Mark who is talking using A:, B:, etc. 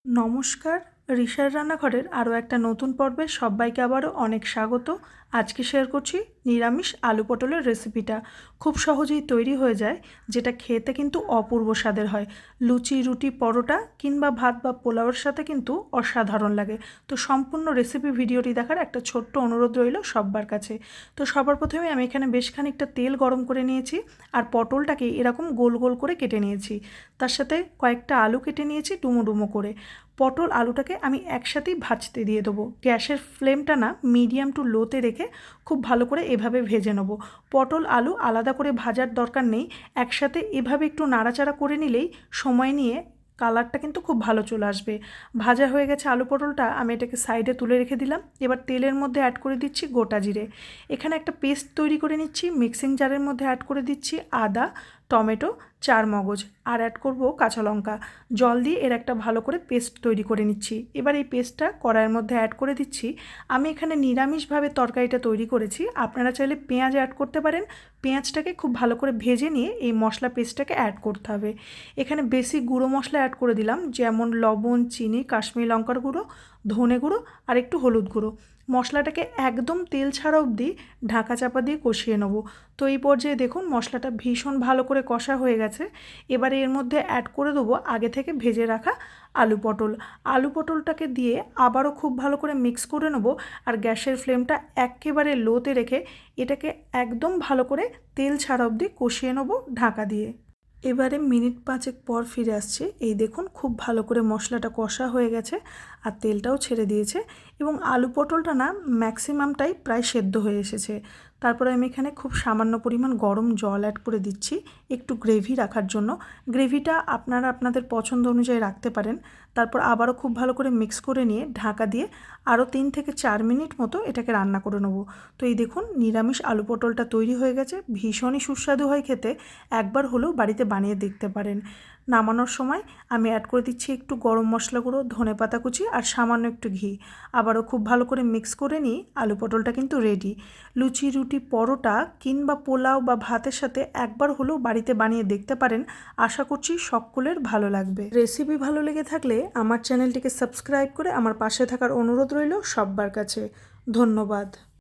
A: নমস্কার, রিশার রান্নাঘরের আরও একটা নতুন পর্বে সবাইকে আবারও অনেক স্বাগত। আজকে শেয়ার করছি নিরামিষ আলু পটলের রেসিপিটা। খুব সহজেই তৈরি হয়ে যায়, যেটা খেতে কিন্তু অপূর্ব স্বাদের হয়। লুচি, রুটি, পরোটা কিংবা ভাত বা পোলাওয়ের সাথে কিন্তু অসাধারণ লাগে। তো সম্পূর্ণ রেসিপি ভিডিওটি দেখার একটা ছোট্ট অনুরোধ রইল সবার কাছে। তো সবার প্রথমে আমি এখানে বেশ খানিকটা তেল গরম করে নিয়েছি আর পটলটাকে এরকম গোল গোল করে কেটে নিয়েছি। তার সাথে কয়েকটা আলু কেটে নিয়েছি ডুমো ডুমো করে। পটল আলুটাকে আমি একসাথেই ভাজতে দিয়ে দেবো। গ্যাসের ফ্লেমটা না মিডিয়াম টু লোতে রেখে খুব ভালো করে এভাবে ভেজে নেবো। পটল আলু আলাদা করে ভাজার দরকার নেই, একসাথে এভাবে একটু নাড়াচাড়া করে নিলেই সময় নিয়ে কালারটা কিন্তু খুব ভালো চলে আসবে। ভাজা হয়ে গেছে আলু পটলটা, আমি এটাকে সাইডে তুলে রেখে দিলাম। এবার তেলের মধ্যে অ্যাড করে দিচ্ছি গোটা জিরে। এখানে একটা পেস্ট তৈরি করে নিচ্ছি। মিক্সিং জারের মধ্যে অ্যাড করে দিচ্ছি আদা, টমেটো, চার মগজ আর অ্যাড করব কাঁচা লঙ্কা। জল দিয়ে এর একটা ভালো করে পেস্ট তৈরি করে নিচ্ছি। এবার এই পেস্টটা কড়াইয়ের মধ্যে অ্যাড করে দিচ্ছি। আমি এখানে নিরামিষভাবে তরকারিটা তৈরি করেছি, আপনারা চাইলে পেঁয়াজ অ্যাড করতে পারেন। পেঁয়াজটাকে খুব ভালো করে ভেজে নিয়ে এই মশলা পেস্টটাকে অ্যাড করতে হবে। এখানে বেশি গুঁড়ো মশলা অ্যাড করে দিলাম, যেমন লবণ, চিনি, কাশ্মীরি লঙ্কার গুঁড়ো, ধনে গুঁড়ো আর একটু হলুদ গুঁড়ো। মশলাটাকে একদম তেল ছাড়া অবধি ঢাকা চাপা দিয়ে কষিয়ে নেব। তো এই পর্যায়ে দেখুন মশলাটা ভীষণ ভালো করে কষা হয়ে গেছে। এবারে এর মধ্যে অ্যাড করে দেবো আগে থেকে ভেজে রাখা আলু পটল। আলু পটলটাকে দিয়ে আবারও খুব ভালো করে মিক্স করে নেব আর গ্যাসের ফ্লেমটা একেবারে লোতে রেখে এটাকে একদম ভালো করে তেল ছাড়া অবধি কষিয়ে নেব ঢাকা দিয়ে। এবারে মিনিট 5 পর ফিরে আসছে। এই দেখুন খুব ভালো করে মশলাটা কষা হয়ে গেছে আর তেলটাও ছেড়ে দিয়েছে এবং আলু পটলটা না ম্যাক্সিমামটাই প্রায় সেদ্ধ হয়ে এসেছে। তারপরে আমি এখানে খুব সামান্য পরিমাণ গরম জল অ্যাড করে দিচ্ছি একটু গ্রেভি রাখার জন্য। গ্রেভিটা আপনারা আপনাদের পছন্দ অনুযায়ী রাখতে পারেন। তারপর আবারও খুব ভালো করে মিক্স করে নিয়ে ঢাকা দিয়ে আরও 3 থেকে 4 মিনিট মতো এটাকে রান্না করে নেব। তো এই দেখুন নিরামিষ আলু পটলটা তৈরি হয়ে গেছে। ভীষণই সুস্বাদু হয় খেতে, একবার হলেও বাড়িতে বানিয়ে দেখতে পারেন। নামানোর সময় আমি অ্যাড করে দিচ্ছি একটু গরম মশলা গুঁড়ো, ধনেপাতা কুচি আর সামান্য একটু ঘি। আবারও খুব ভালো করে মিক্স করে নিই। আলু পটলটা কিন্তু রেডি। লুচি, রুটি, পরোটা কিংবা পোলাও বা ভাতের সাথে একবার হলেও বাড়িতে বানিয়ে দেখতে পারেন। আশা করছি সকলের ভালো লাগবে। রেসিপি ভালো লেগে থাকলে আমার চ্যানেলটিকে সাবস্ক্রাইব করে আমার পাশে থাকার অনুরোধ রইল সবার কাছে। ধন্যবাদ।